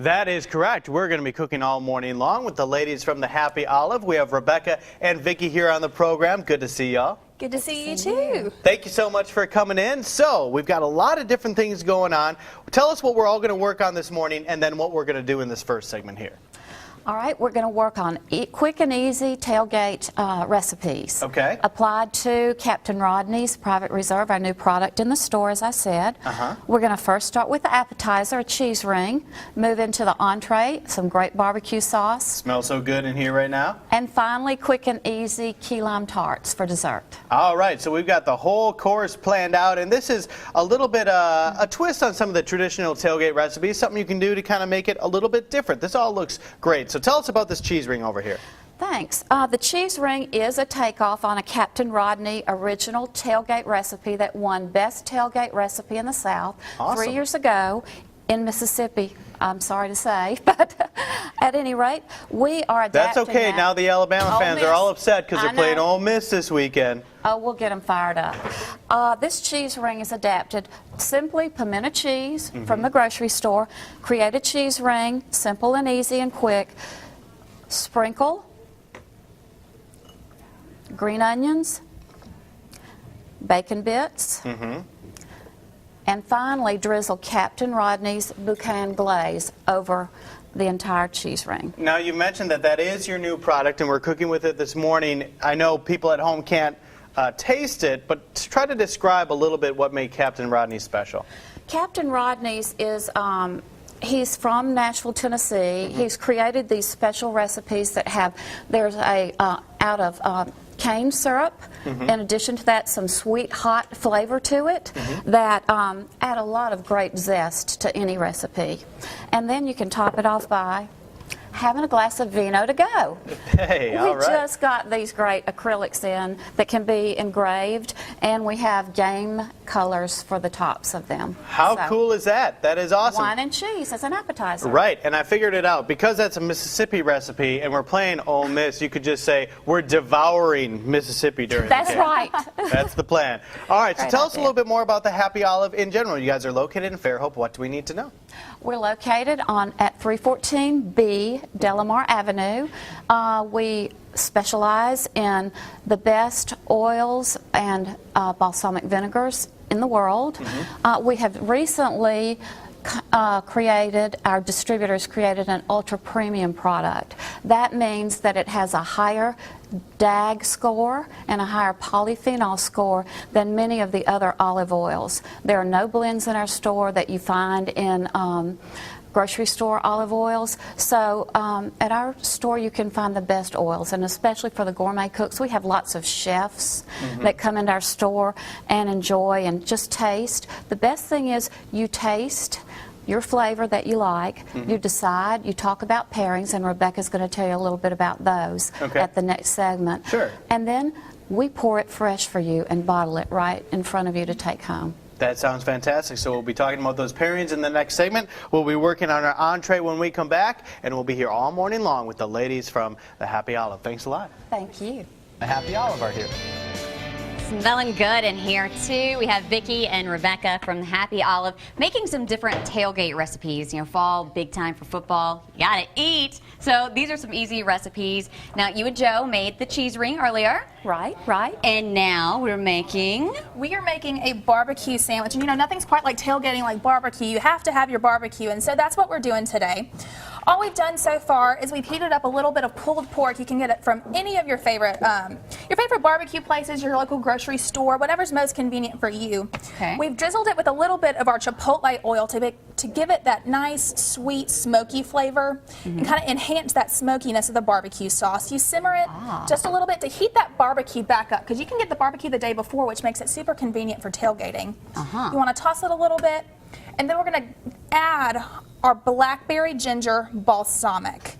That is correct. We're going to be cooking all morning long with the ladies from the Happy Olive. We have Rebecca and Vicki here on the program. Good to see y'all. Good to see you too. Thank you so much for coming in. So we've got a lot of different things going on. Tell us what we're all going to work on this morning and then what we're going to do in this first segment here. All right, we're going to work on quick and easy tailgate recipes. Okay. Applied to Captain Rodney's Private Reserve, our new product in the store, as I said. We're going to first start with the appetizer, a cheese ring, move into the entree, some great barbecue sauce. Smells so good in here right now. And finally, quick and easy key lime tarts for dessert. All right, so we've got the whole course planned out, and this is a little bit a twist on some of the traditional tailgate recipes, something you can do to kind of make it a little bit different. This all looks great. So tell us about this cheese ring over here. Thanks. The cheese ring is a takeoff on a Captain Rodney original tailgate recipe that won Best Tailgate Recipe in the South 3 years ago in Mississippi, I'm sorry to say. But at any rate, we are adapting. That's okay. Now the Alabama fans are all upset because they're playing Ole Miss this weekend. Oh, we'll get them fired up. This cheese ring is adapted. Simply pimento cheese from the grocery store. Create a cheese ring, simple and easy and quick. Sprinkle green onions, bacon bits, and finally drizzle Captain Rodney's Boucan glaze over the entire cheese ring. Now you mentioned that that is your new product and we're cooking with it this morning. I know people at home can't taste it, but try to describe a little bit what made Captain Rodney special. Captain Rodney's is he's from Nashville, Tennessee. He's created these special recipes that have, there's a out of cane syrup, in addition to that some sweet hot flavor to it that add a lot of great zest to any recipe. And then you can top it off by having a glass of vino to go. Hey, all right. We just got these great acrylics in that can be engraved, and we have game colors for the tops of them. How cool is that? That is awesome. Wine and cheese as an appetizer. Right, and I figured it out. Because that's a Mississippi recipe and we're playing Ole Miss, you could just say we're devouring Mississippi during the game. That's right. That's the plan. All right, so tell us a little bit more about the Happy Olive in general. You guys are located in Fairhope. What do we need to know? We're located at 314B Delamar Avenue. We specialize in the best oils and balsamic vinegars in the world. We have recently our distributors created an ultra premium product. That means that it has a higher DAG score and a higher polyphenol score than many of the other olive oils. There are no blends in our store that you find in grocery store olive oils. So at our store you can find the best oils, and especially for the gourmet cooks. We have lots of chefs that come into our store and enjoy and just taste. The best thing is you taste your flavor that you like, you decide, you talk about pairings, and Rebecca's going to tell you a little bit about those at the next segment. And then we pour it fresh for you and bottle it right in front of you to take home. That sounds fantastic. So we'll be talking about those pairings in the next segment. We'll be working on our entree when we come back, and we'll be here all morning long with the ladies from the Happy Olive. Thanks a lot. Thank you. The Happy Olive are here. Smelling good in here too. We have Vicki and Rebecca from the Happy Olive making some different tailgate recipes. You know, fall, big time for football. You gotta eat. So these are some easy recipes. Now, you and Joe made the cheese ring earlier. Right. And now we are making a barbecue sandwich. And you know, nothing's quite like tailgating like barbecue. You have to have your barbecue, and so that's what we're doing today. All we've done so far is we've heated up a little bit of pulled pork. You can get it from any of your favorite barbecue places, your local grocery store, whatever's most convenient for you. We've drizzled it with a little bit of our chipotle oil to give it that nice, sweet, smoky flavor and kind of enhance that smokiness of the barbecue sauce. You simmer it just a little bit to heat that barbecue back up, because you can get the barbecue the day before, which makes it super convenient for tailgating. You want to toss it a little bit, and then we're going to add our blackberry ginger balsamic.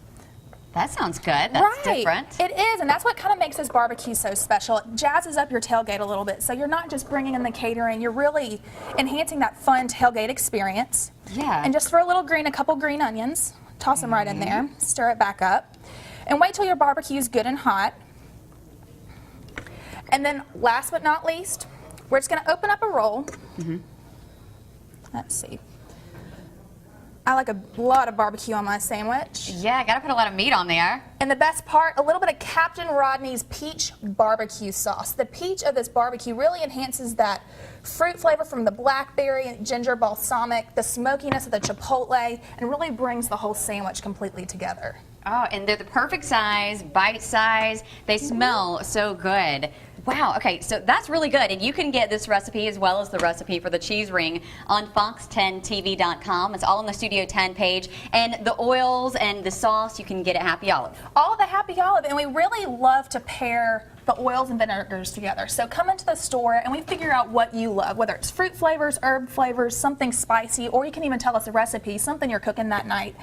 That sounds good. That's different. It is, and that's what kind of makes this barbecue so special. It jazzes up your tailgate a little bit, so you're not just bringing in the catering, you're really enhancing that fun tailgate experience. And just for a couple green onions, toss them right in there, stir it back up, and wait till your barbecue is good and hot. And then last but not least, we're just going to open up a roll. Let's see. I like a lot of barbecue on my sandwich. Yeah, gotta put a lot of meat on there. And the best part, a little bit of Captain Rodney's peach barbecue sauce. The peach of this barbecue really enhances that fruit flavor from the blackberry and ginger balsamic, the smokiness of the chipotle, and really brings the whole sandwich completely together. Oh, and they're the perfect size, bite size. They smell so good. Wow, okay, so that's really good. And you can get this recipe as well as the recipe for the cheese ring on fox10tv.com. It's all on the Studio 10 page. And the oils and the sauce you can get at Happy Olive. All of the Happy Olive, and we really love to pair the oils and vinegars together. So come into the store and we figure out what you love, whether it's fruit flavors, herb flavors, something spicy, or you can even tell us a recipe, something you're cooking that night.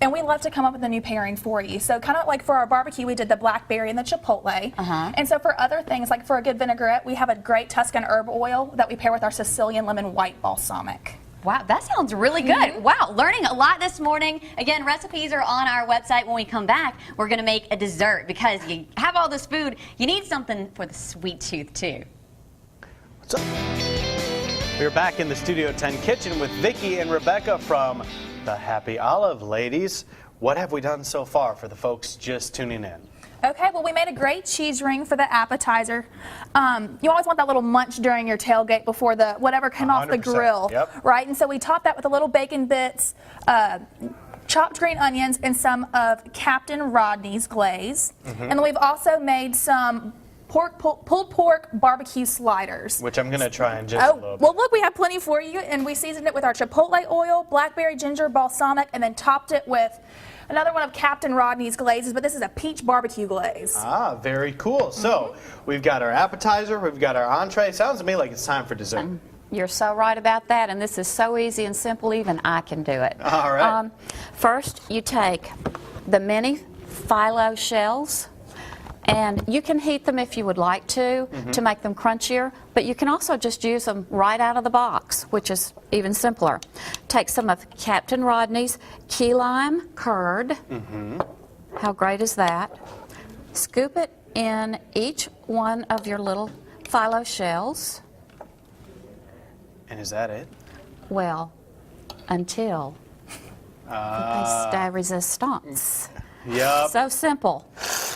And we love to come up with a new pairing for you. So kind of like for our barbecue, we did the blackberry and the chipotle. And so for other things, like for a good vinaigrette, we have a great Tuscan herb oil that we pair with our Sicilian lemon white balsamic. Wow, that sounds really good. Wow, learning a lot this morning. Again, recipes are on our website. When we come back, we're going to make a dessert because you have all this food. You need something for the sweet tooth, too. What's up? We're back in the Studio 10 kitchen with Vicki and Rebecca from the Happy Olive. Ladies, what have we done so far for the folks just tuning in? Okay, well, we made a great cheese ring for the appetizer. You always want that little munch during your tailgate before the whatever came off the 100%, grill, yep. right? And so we topped that with a little bacon bits, chopped green onions, and some of Captain Rodney's glaze. And then we've also made some pulled pork barbecue sliders. Which I'm going to try in just a little bit. Well, look, we have plenty for you, and we seasoned it with our chipotle oil, blackberry ginger balsamic, and then topped it with another one of Captain Rodney's glazes, but this is a peach barbecue glaze. Ah, very cool. So we've got our appetizer, we've got our entree. Sounds to me like it's time for dessert. You're so right about that, and this is so easy and simple, even I can do it. All right. First, you take the mini phyllo shells, and you can heat them if you would like to make them crunchier, but you can also just use them right out of the box, which is even simpler. Take some of Captain Rodney's key lime curd. How great is that? Scoop it in each one of your little phyllo shells. And is that it? Well, until the pièce de résistance. Yep. So simple.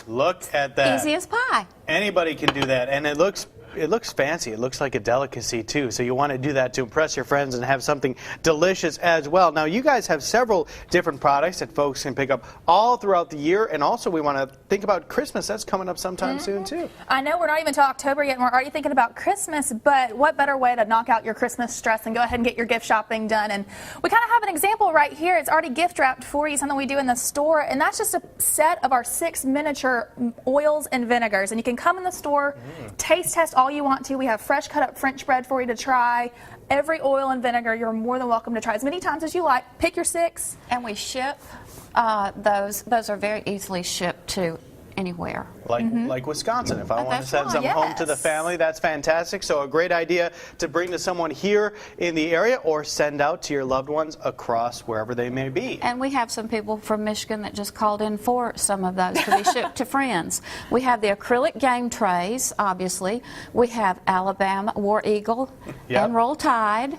Look at that. Easy as pie. Anybody can do that, and it looks fancy. It looks like a delicacy too. So you want to do that to impress your friends and have something delicious as well. Now you guys have several different products that folks can pick up all throughout the year, and also we want to think about Christmas. That's coming up sometime soon too. I know we're not even to October yet, and we're already thinking about Christmas, but what better way to knock out your Christmas stress and go ahead and get your gift shopping done? And we kind of have an example right here. It's already gift wrapped for you, something we do in the store, and that's just a set of our 6 miniature oils and vinegars. And you can come in the store, taste test all you want to. We have fresh cut up French bread for you to try. Every oil and vinegar you're more than welcome to try as many times as you like. Pick your 6. And we ship those. Those are very easily shipped to anywhere. Like Wisconsin. If I want to That's send right, some home to the yes. family, that's fantastic. So a great idea to bring to someone here in the area or send out to your loved ones across wherever they may be. And we have some people from Michigan that just called in for some of those to be shipped to friends. We have the acrylic game trays, obviously. We have Alabama War Eagle Yep. and Roll Tide.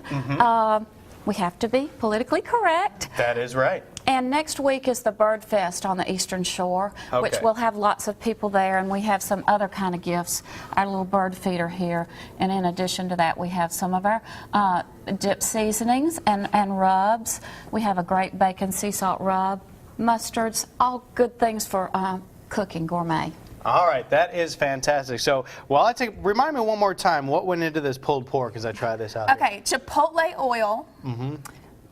We have to be politically correct. That is right. And next week is the Bird Fest on the Eastern Shore, which Okay. will have lots of people there, and we have some other kind of gifts. Our little bird feeder here, and in addition to that, we have some of our dip seasonings and rubs. We have a great bacon sea salt rub, mustards, all good things for cooking gourmet. All right, that is fantastic. So, remind me one more time what went into this pulled pork as I try this out. Okay, chipotle oil,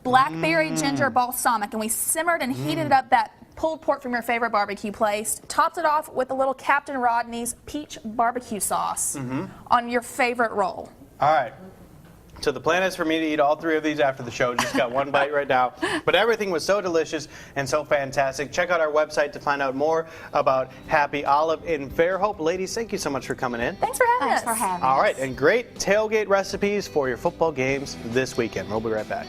blackberry ginger balsamic, and we simmered and heated up that pulled pork from your favorite barbecue place. Topped it off with a little Captain Rodney's peach barbecue sauce on your favorite roll. All right. So the plan is for me to eat all 3 of these after the show. Just got one bite right now. But everything was so delicious and so fantastic. Check out our website to find out more about Happy Olive in Fairhope. Ladies, thank you so much for coming in. Thanks for having Thanks us. for having us. All right, and great tailgate recipes for your football games this weekend. We'll be right back.